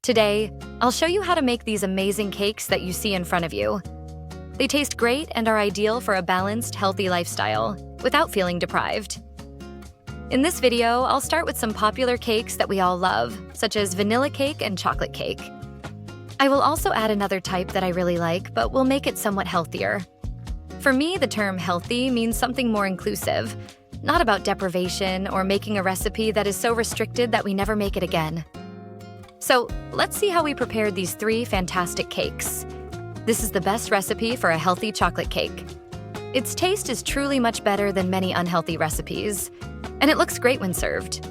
Today, I'll show you how to make these amazing cakes that you see in front of you. They taste great and are ideal for a balanced, healthy lifestyle without feeling deprived. In this video, I'll start with some popular cakes that we all love, such as vanilla cake and chocolate cake. I will also add another type that I really like, but will make it somewhat healthier. For me, the term healthy means something more inclusive, not about deprivation or making a recipe that is so restricted that we never make it again. So, let's see how we prepared these 3 fantastic cakes. This is the best recipe for a healthy chocolate cake. Its taste is truly much better than many unhealthy recipes, and it looks great when served.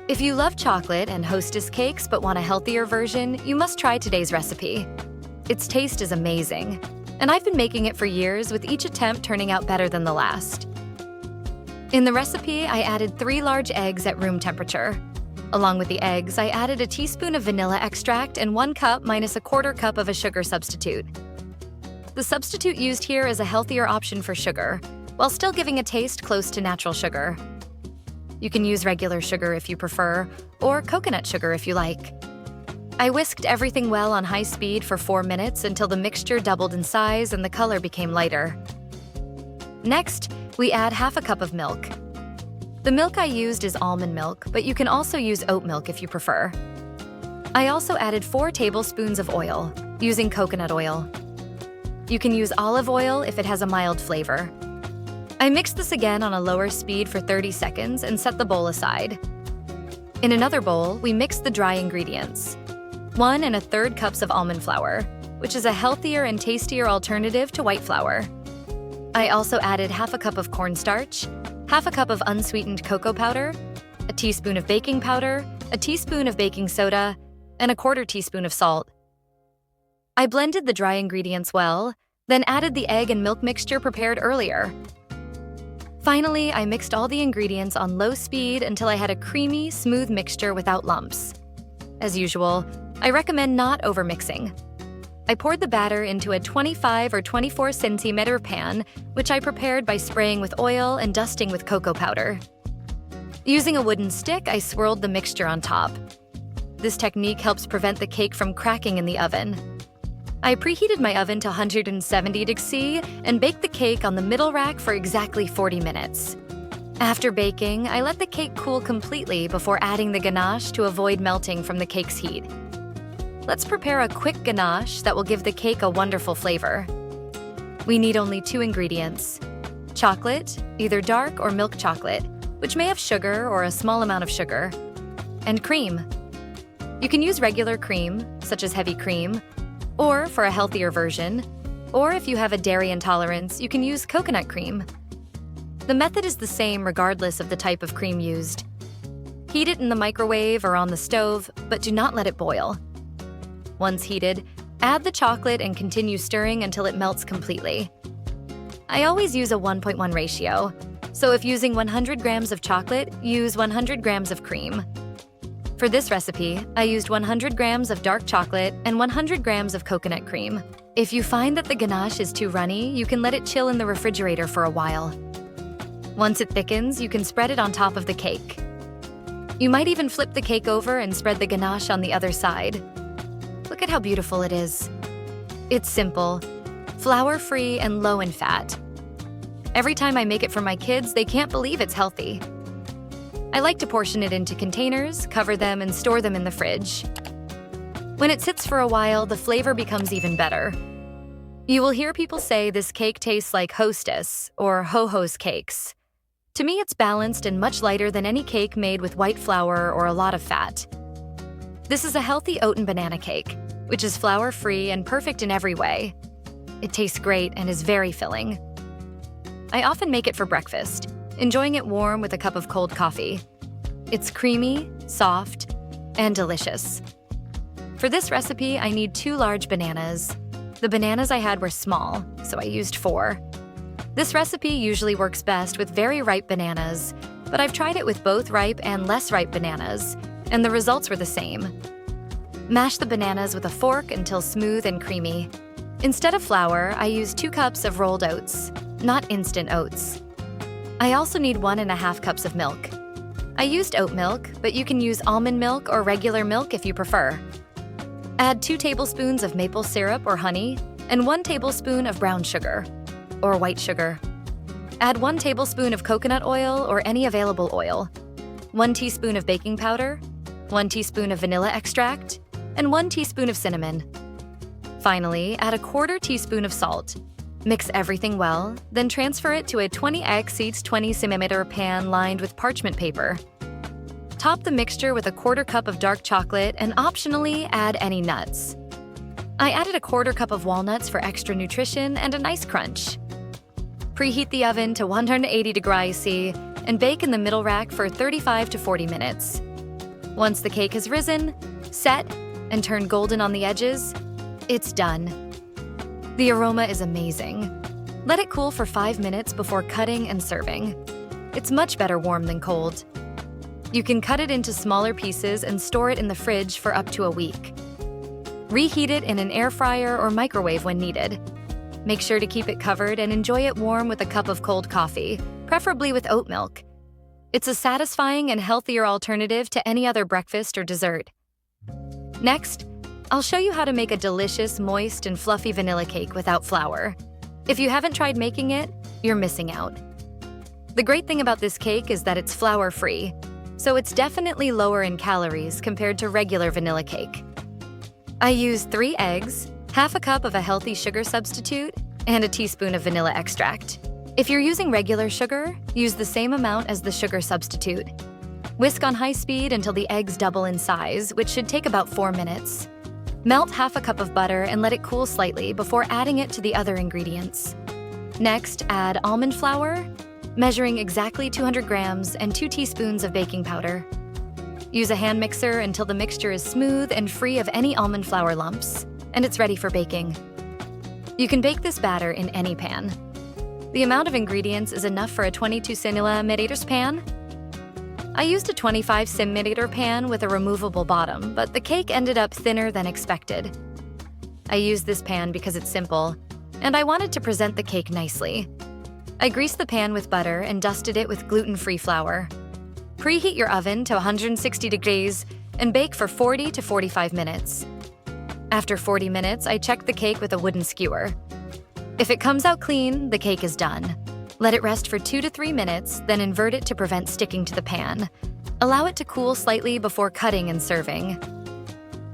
If you love chocolate and Hostess cakes but want a healthier version, you must try today's recipe. Its taste is amazing, and I've been making it for years with each attempt turning out better than the last. In the recipe, I added 3 large eggs at room temperature. Along with the eggs, I added a teaspoon of vanilla extract and 1 cup minus a 1/4 cup of a sugar substitute. The substitute used here is a healthier option for sugar, while still giving a taste close to natural sugar. You can use regular sugar if you prefer, or coconut sugar if you like. I whisked everything well on high speed for 4 minutes until the mixture doubled in size and the color became lighter. Next, we add 1/2 cup of milk. The milk I used is almond milk, but you can also use oat milk if you prefer. I also added 4 tablespoons of oil, using coconut oil. You can use olive oil if it has a mild flavor. I mixed this again on a lower speed for 30 seconds and set the bowl aside. In another bowl, we mixed the dry ingredients. 1 1/3 cups of almond flour, which is a healthier and tastier alternative to white flour. I also added 1/2 cup of cornstarch, 1/2 cup of unsweetened cocoa powder, a teaspoon of baking powder, a teaspoon of baking soda, and a 1/4 teaspoon of salt. I blended the dry ingredients well, then added the egg and milk mixture prepared earlier. Finally, I mixed all the ingredients on low speed until I had a creamy, smooth mixture without lumps. As usual, I recommend not overmixing. I poured the batter into a 25 or 24 centimeter pan, which I prepared by spraying with oil and dusting with cocoa powder. Using a wooden stick, I swirled the mixture on top. This technique helps prevent the cake from cracking in the oven. I preheated my oven to 170 degrees C and baked the cake on the middle rack for exactly 40 minutes. After baking, I let the cake cool completely before adding the ganache to avoid melting from the cake's heat. Let's prepare a quick ganache that will give the cake a wonderful flavor. We need only 2 ingredients: chocolate, either dark or milk chocolate, which may have sugar or a small amount of sugar, and cream. You can use regular cream, such as heavy cream, or for a healthier version, or if you have a dairy intolerance, you can use coconut cream. The method is the same regardless of the type of cream used. Heat it in the microwave or on the stove, but do not let it boil. Once heated, add the chocolate and continue stirring until it melts completely. I always use a 1:1 ratio, so if using 100 grams of chocolate, use 100 grams of cream. For this recipe, I used 100 grams of dark chocolate and 100 grams of coconut cream. If you find that the ganache is too runny, you can let it chill in the refrigerator for a while. Once it thickens, you can spread it on top of the cake. You might even flip the cake over and spread the ganache on the other side. Look at how beautiful it is. It's simple, flour-free, and low in fat. Every time I make it for my kids, they can't believe it's healthy. I like to portion it into containers, cover them, and store them in the fridge. When it sits for a while, the flavor becomes even better. You will hear people say this cake tastes like Hostess or Ho-Ho's cakes. To me, it's balanced and much lighter than any cake made with white flour or a lot of fat. This is a healthy oat and banana cake, which is flour-free and perfect in every way. It tastes great and is very filling. I often make it for breakfast, enjoying it warm with a cup of cold coffee. It's creamy, soft, and delicious. For this recipe, I need 2 large bananas. The bananas I had were small, so I used 4. This recipe usually works best with very ripe bananas, but I've tried it with both ripe and less ripe bananas, and the results were the same. Mash the bananas with a fork until smooth and creamy. Instead of flour, I used 2 cups of rolled oats, not instant oats. I also need 1½ cups of milk. I used oat milk, but you can use almond milk or regular milk if you prefer. Add 2 tablespoons of maple syrup or honey and 1 tablespoon of brown sugar or white sugar. Add 1 tablespoon of coconut oil or any available oil, 1 teaspoon of baking powder, 1 teaspoon of vanilla extract, and 1 teaspoon of cinnamon. Finally, add a 1/4 teaspoon of salt. Mix everything well, then transfer it to a 20x 20 cm pan lined with parchment paper. Top the mixture with a 1/4 cup of dark chocolate and optionally add any nuts. I added a 1/4 cup of walnuts for extra nutrition and a nice crunch. Preheat the oven to 180 degrees C and bake in the middle rack for 35 to 40 minutes. Once the cake has risen, set, and turned golden on the edges, it's done. The aroma is amazing. Let it cool for 5 minutes before cutting and serving. It's much better warm than cold. You can cut it into smaller pieces and store it in the fridge for up to a week. Reheat it in an air fryer or microwave when needed. Make sure to keep it covered and enjoy it warm with a cup of cold coffee, preferably with oat milk. It's a satisfying and healthier alternative to any other breakfast or dessert. Next, I'll show you how to make a delicious, moist, and fluffy vanilla cake without flour. If you haven't tried making it, you're missing out. The great thing about this cake is that it's flour-free, so it's definitely lower in calories compared to regular vanilla cake. I used 3 eggs, half a cup of a healthy sugar substitute, and a teaspoon of vanilla extract. If you're using regular sugar, use the same amount as the sugar substitute. Whisk on high speed until the eggs double in size, which should take about 4 minutes. Melt half a cup of butter and let it cool slightly before adding it to the other ingredients. Next, add almond flour, measuring exactly 200 grams, and 2 teaspoons of baking powder. Use a hand mixer until the mixture is smooth and free of any almond flour lumps, and it's ready for baking. You can bake this batter in any pan. The amount of ingredients is enough for a 22 cm pan. I used a 25 cm pan with a removable bottom, but the cake ended up thinner than expected. I used this pan because it's simple, and I wanted to present the cake nicely. I greased the pan with butter and dusted it with gluten-free flour. Preheat your oven to 160 degrees and bake for 40 to 45 minutes. After 40 minutes, I checked the cake with a wooden skewer. If it comes out clean, the cake is done. Let it rest for 2 to 3 minutes, then invert it to prevent sticking to the pan. Allow it to cool slightly before cutting and serving.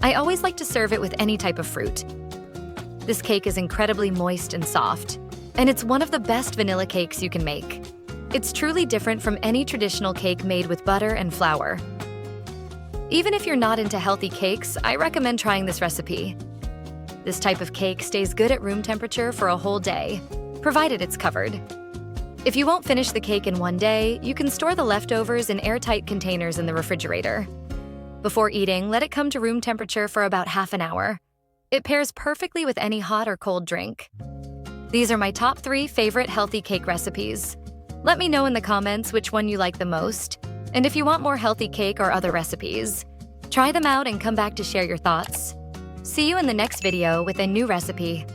I always like to serve it with any type of fruit. This cake is incredibly moist and soft, and it's one of the best vanilla cakes you can make. It's truly different from any traditional cake made with butter and flour. Even if you're not into healthy cakes, I recommend trying this recipe. This type of cake stays good at room temperature for a whole day, provided it's covered. If you won't finish the cake in one day, you can store the leftovers in airtight containers in the refrigerator. Before eating, let it come to room temperature for about half an hour. It pairs perfectly with any hot or cold drink. These are my top 3 favorite healthy cake recipes. Let me know in the comments which one you like the most, and if you want more healthy cake or other recipes. Try them out and come back to share your thoughts. See you in the next video with a new recipe.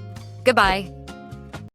Goodbye.